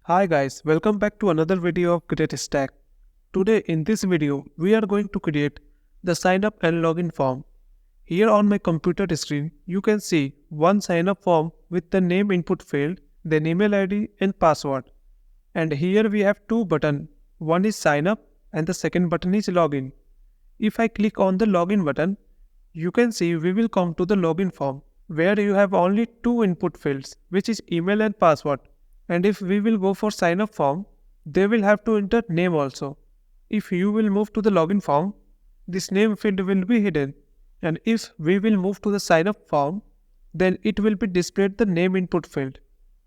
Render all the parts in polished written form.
Hi guys, welcome back to another video of GreatStack. Today in this video, we are going to create the sign up and login form. Here on my computer screen, you can see one sign up form with the name input field, then email ID and password. And here we have two buttons. One is sign up and the second button is login. If I click on the login button, you can see we will come to the login form where you have only two input fields, which is email and password. And if we will go for sign up form, they will have to enter name also. If you will move to the login form, this name field will be hidden. And if we will move to the sign up form, then it will be displayed the name input field.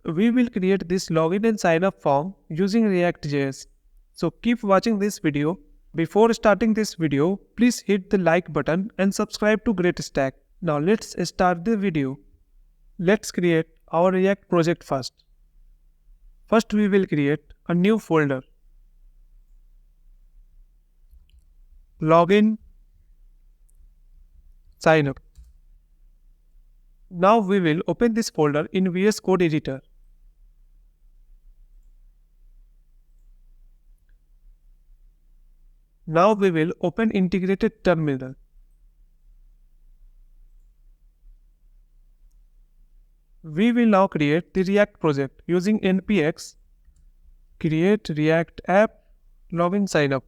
We will create this login and sign up form using ReactJS. So keep watching this video. Before starting this video, please hit the like button and subscribe to GreatStack. Now let's start the video. Let's create our React project first. First we will create a new folder. Login, sign up. Now we will open this folder in VS Code editor. Now we will open integrated terminal. We will now create the React project using npx create React app login sign up.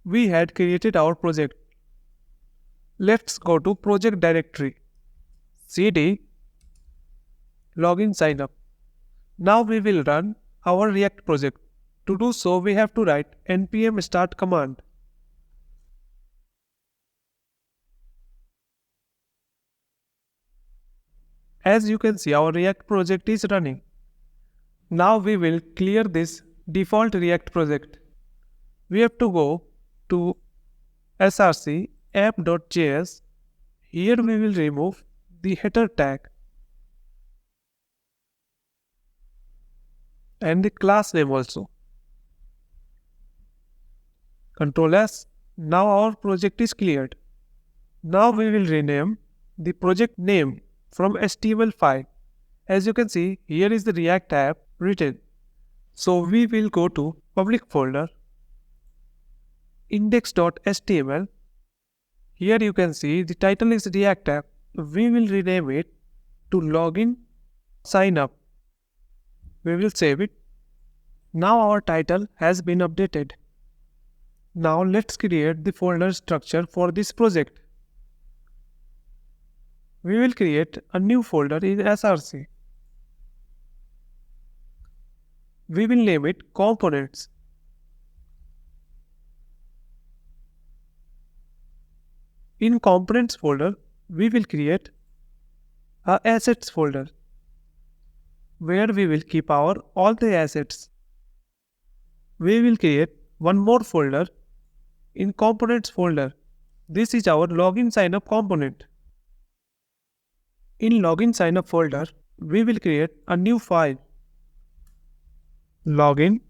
We had created our project. Let's go to project directory, cd login sign up. Now we will run our React project. To do so, we have to write npm start command. As you can see, our React project is running. Now we will clear this default React project. We have to go to src app.js. Here we will remove the header tag and the class name also. Ctrl S. Now our project is cleared. Now we will rename the project name from HTML file. As you can see, here is the React app written. So we will go to public folder, index.html. Here you can see the title is React app. We will rename it to login sign up. We will save it. Now our title has been updated. Now let's create the folder structure for this project. We will create a new folder in src. We will name it components. In components folder, we will create a assets folder where we will keep all the assets. We will create one more folder in components folder. This is our login sign up component. In login sign up folder, we will create a new file, login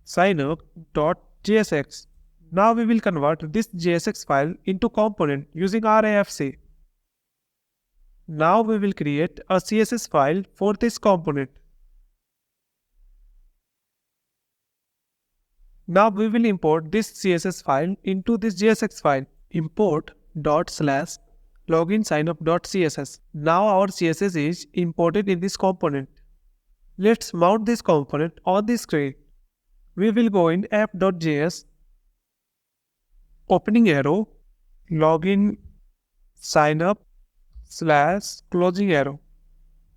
signup.jsx. Now we will convert this JSX file into component using RAFC. Now we will create a CSS file for this component. Now we will import this CSS file into this JSX file, import./loginsignup.css. Now our CSS is imported in this component. Let's mount this component on the screen. We will go in app.js, opening arrow, login sign up /closing arrow.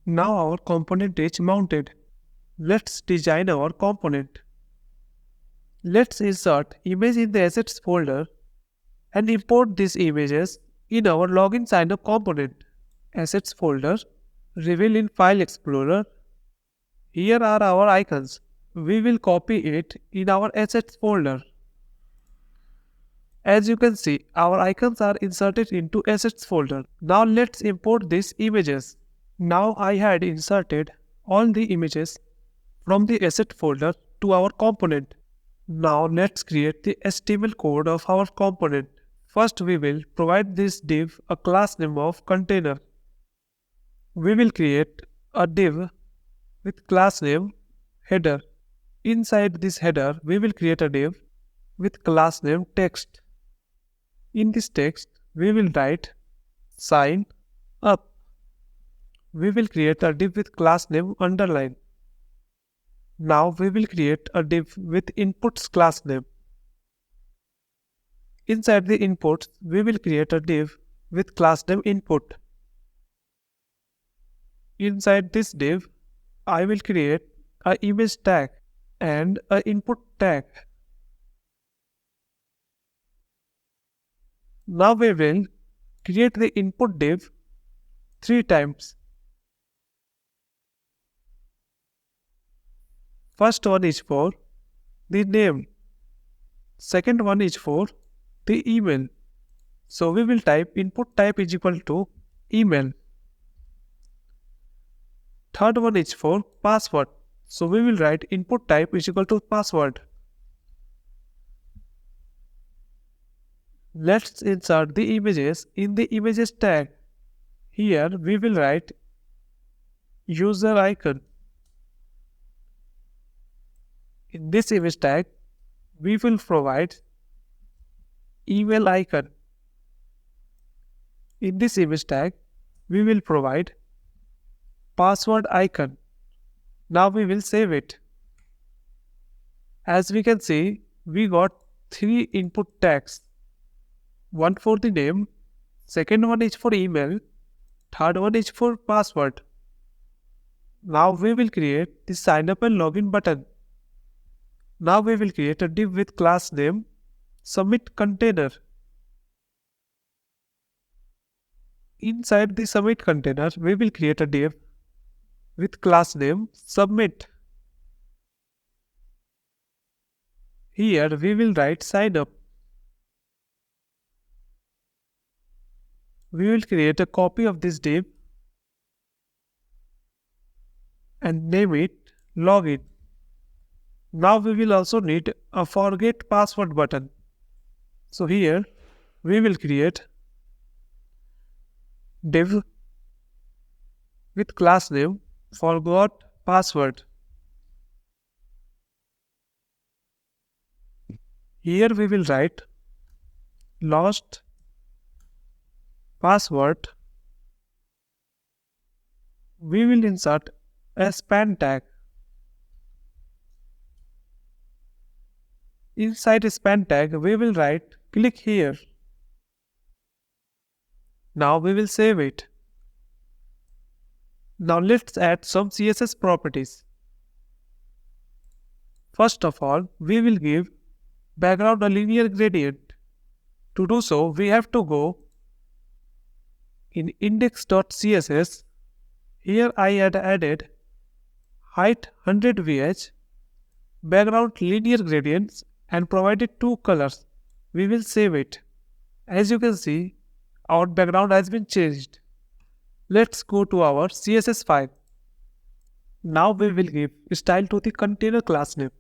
Now our component is mounted. Let's design our component. Let's insert image in the assets folder and import these images in our login sign up component. Assets folder, reveal in file explorer. Here are our icons. We will copy it in our assets folder. As you can see, our icons are inserted into assets folder. Now let's import these images. Now I had inserted all the images from the asset folder to our component. Now let's create the HTML code of our component. First we will provide this div a class name of container. we will create a div with class name header. Inside this header, we will create a div with class name text. In this text, we will write sign up. We will create a div with class name underline. Now we will create a div with inputs class name. Inside the inputs, we will create a div with class name input. Inside this div, I will create an image tag and an input tag. Now we will create the input div 3 times. First one is for the name. Second one is for the email. So we will type input type is equal to email. Third one is for password. So we will write input type is equal to password. Let's insert the images in the images tag. Here we will write user icon. In this image tag, we will provide email icon. In this image tag, we will provide password icon. Now we will save it. As we can see, we got 3 input tags. One for the name, second one is for email, third one is for password. Now we will create the sign up and login button. Now we will create a div with class name submit container. Inside the submit container, we will create a div with class name submit. Here we will write sign up. We will create a copy of this div and name it login. Now we will also need a forget password button. So here we will create div with class name forgot password. Here we will write lost password. We will insert a span tag. Inside a span tag, we will write click here. Now we will save it. Now let's add some CSS properties. First of all, we will give background a linear gradient. To do so, we have to go in index.css. Here I had added height 100 VH, background linear gradients and provided 2 colors. We will save it. As you can see, our background has been changed. Let's go to our CSS file. Now we will give style to the container class name.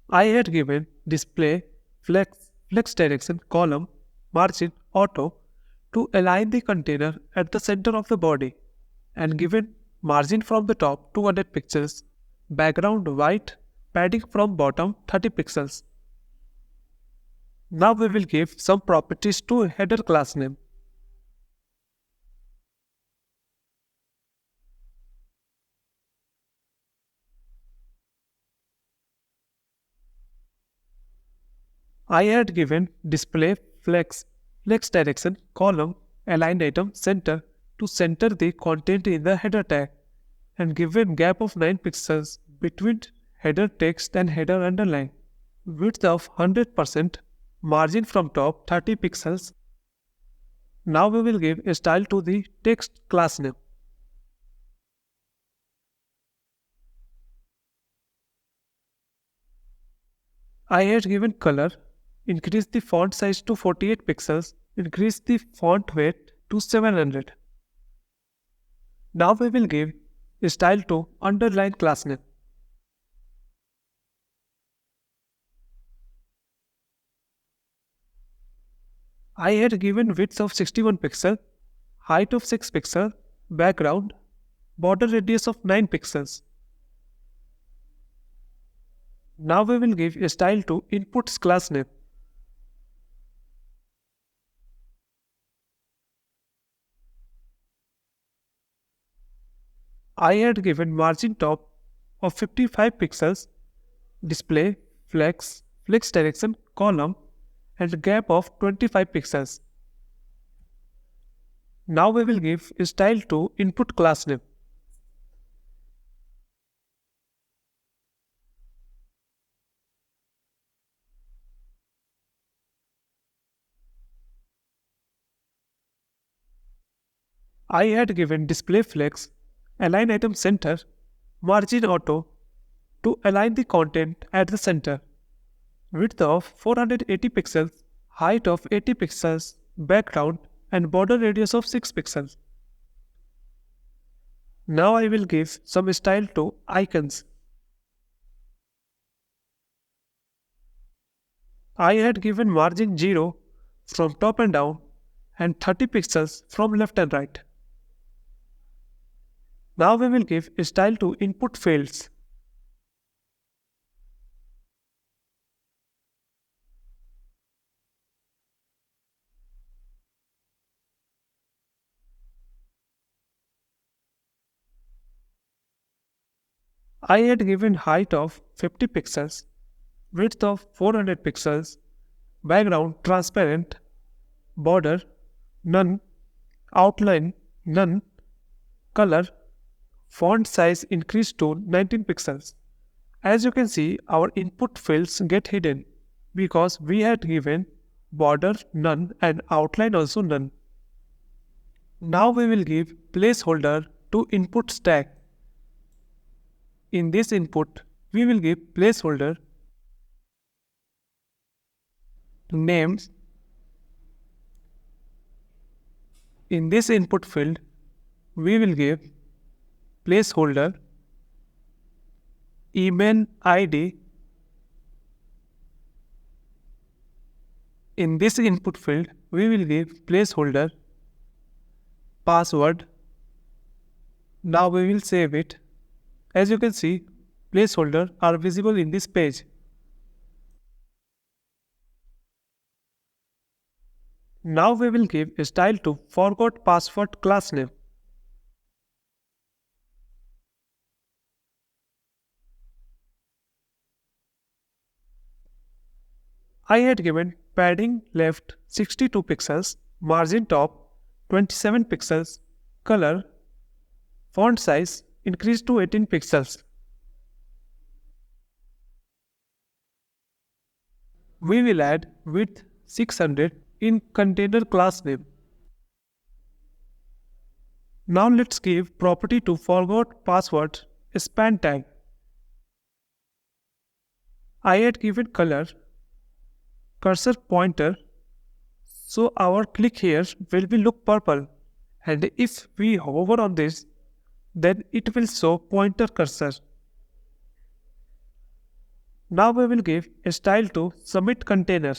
I had given display, flex direction, column, margin, auto to align the container at the center of the body and given margin from the top 200 pixels, background white, padding from bottom 30 pixels. Now we will give some properties to header class name. I had given display, flex direction, column, align item, center to center the content in the header tag and given gap of 9 pixels between header text and header underline, width of 100%, margin from top 30 pixels. Now we will give a style to the text class name. I had given color, increase the font size to 48 pixels, increase the font weight to 700. Now we will give style to underline class name. I had given width of 61 pixels, height of 6 pixels, background, border radius of 9 pixels. Now we will give a style to inputs class name. I had given margin top of 55 pixels, display, flex direction, column, and gap of 25 pixels. Now we will give a style to input class name. I had given display flex, align item center, margin auto to align the content at the center, width of 480 pixels, height of 80 pixels, background and border radius of 6 pixels. Now I will give some style to icons. I had given margin 0 from top and down and 30 pixels from left and right. Now we will give a style to input fields. I had given height of 50 pixels, width of 400 pixels, background transparent, border none, outline none, color, font size increased to 19 pixels. As you can see, our input fields get hidden because we had given border none and outline also none. Now we will give placeholder to input stack. In this input, we will give placeholder names. In this input field, we will give placeholder email ID. In this input field, we will give placeholder password. Now we will save it. As you can see, placeholders are visible in this page. Now we will give a style to forgot password class name. I had given padding left 62 pixels, margin top 27 pixels, color, font size increased to 18 pixels. We will add width 600 in container class name. Now let's give property to forgot password span tag. I had given color cursor pointer, so our click here will be look purple, and if we hover on this, then it will show pointer cursor. Now we will give a style to submit container.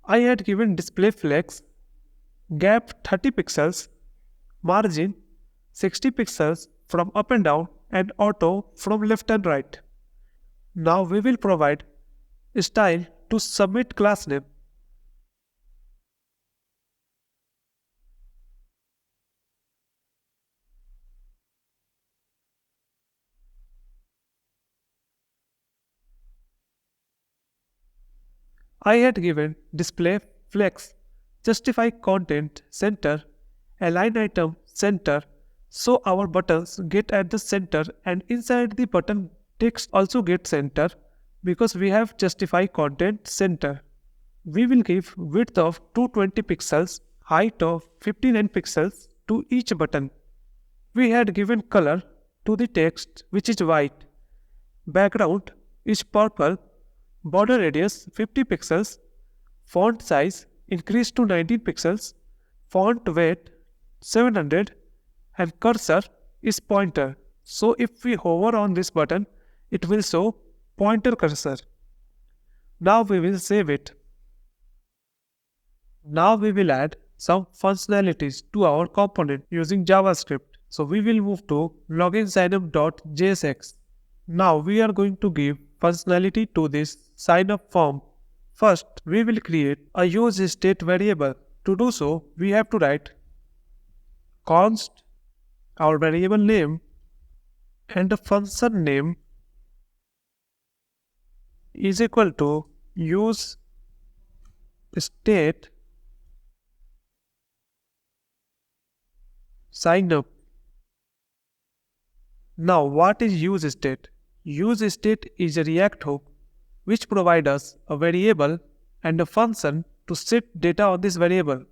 I had given display flex, gap 30 pixels, margin 60 pixels from up and down and auto from left and right. Now we will provide style to submit class name. I had given display flex, justify content center, align item center, so our buttons get at the center and inside the button text also gets center because we have justify content center. We will give width of 220 pixels, height of 59 pixels to each button. We had given color to the text which is white, background is purple, border radius 50 pixels, font size increased to 19 pixels, font weight 700, and cursor is pointer. So if we hover on this button, it will show pointer cursor. Now we will save it. Now we will add some functionalities to our component using JavaScript. So we will move to loginsignup.jsx. Now we are going to give functionality to this signup form. First, we will create a useState variable. To do so, we have to write const our variable name and the function name is equal to useState signup. Now what is useState? UseState is a React hook which provides us a variable and a function to set data on this variable.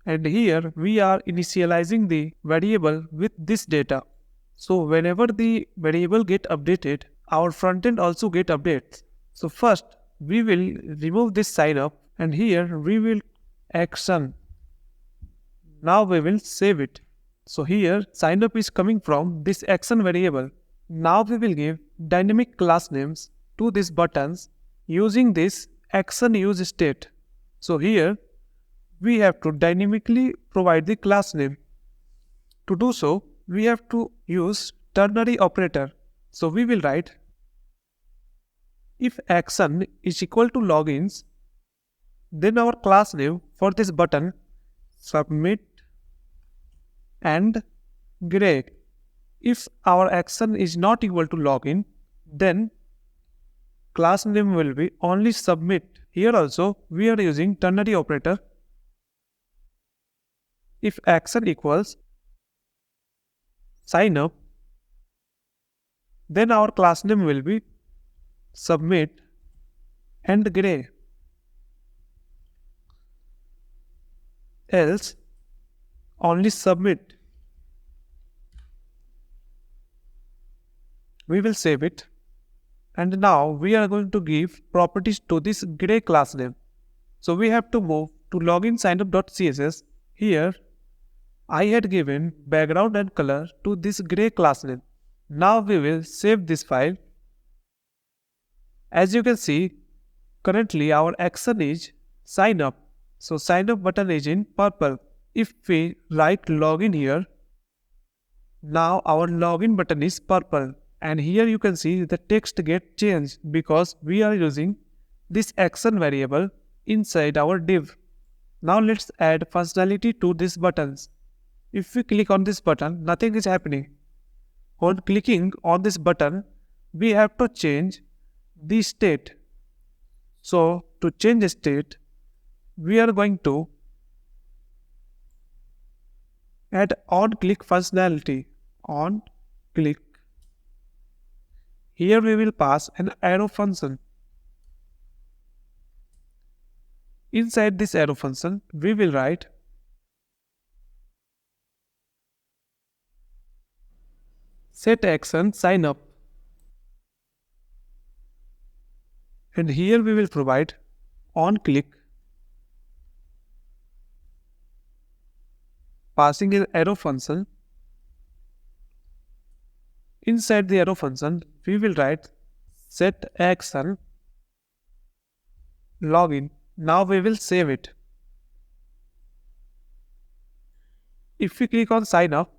And here we are initializing the variable with this data. So whenever the variable get updated, our frontend also get updates. So first we will remove this signup and here we will action. Now we will save it. So here signup is coming from this action variable. Now we will give dynamic class names to these buttons using this action useState. So here we have to dynamically provide the class name. To do so, we have to use ternary operator. So we will write if action is equal to logins, then our class name for this button submit and gray. If our action is not equal to login, then class name will be only submit. Here also we are using ternary operator. If action equals signup, then our class name will be submit and gray. Else only submit. We will save it. And now we are going to give properties to this gray class name. So we have to move to loginsignup.css. Here I had given background and color to this gray class name. Now we will save this file. As you can see, currently our action is sign up. So sign up button is in purple. If we write login here, now our login button is purple. And here you can see the text get changed because we are using this action variable inside our div. Now let's add functionality to these buttons. If we click on this button, nothing is happening. On clicking on this button, we have to change the state. So to change the state, we are going to add on-click functionality. On-click. Here we will pass an arrow function. Inside this arrow function, we will write set action sign up. And here we will provide on click, passing an arrow function. Inside the arrow function, we will write set action login. Now we will save it. If we click on sign up,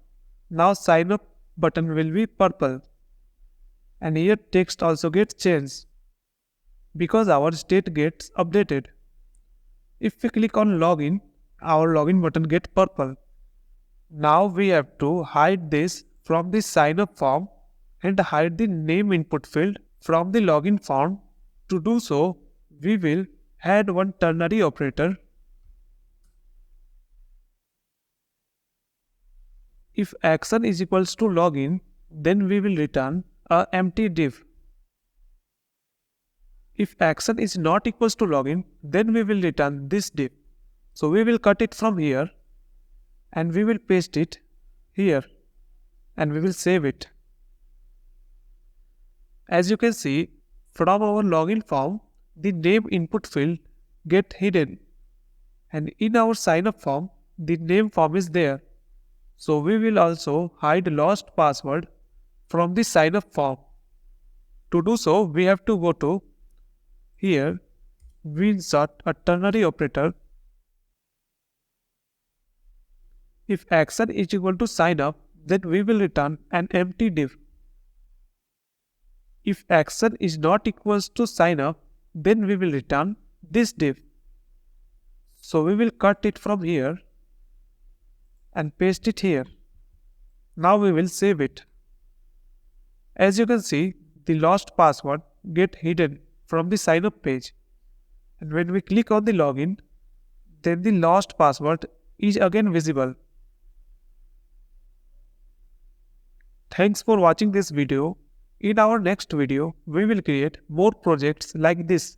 now sign up button will be purple. And here text also gets changed because our state gets updated. If we click on login, our login button gets purple. Now we have to hide this from the sign up form and hide the name input field from the login form. To do so, we will add one ternary operator. If action is equals to login, then we will return a empty div. If action is not equals to login, then we will return this div. So we will cut it from here and we will paste it here and we will save it. As you can see, from our login form, the name input field get hidden. And in our sign up form, the name form is there. So we will also hide lost password from the sign up form. To do so, we have to go to here, we insert a ternary operator. If action is equal to sign up, then we will return an empty div. If action is not equals to sign up, then we will return this div. So we will cut it from here and paste it here. Now we will save it. As you can see, the lost password get hidden from the sign up page. And when we click on the login, then the lost password is again visible. Thanks for watching this video. In our next video, we will create more projects like this.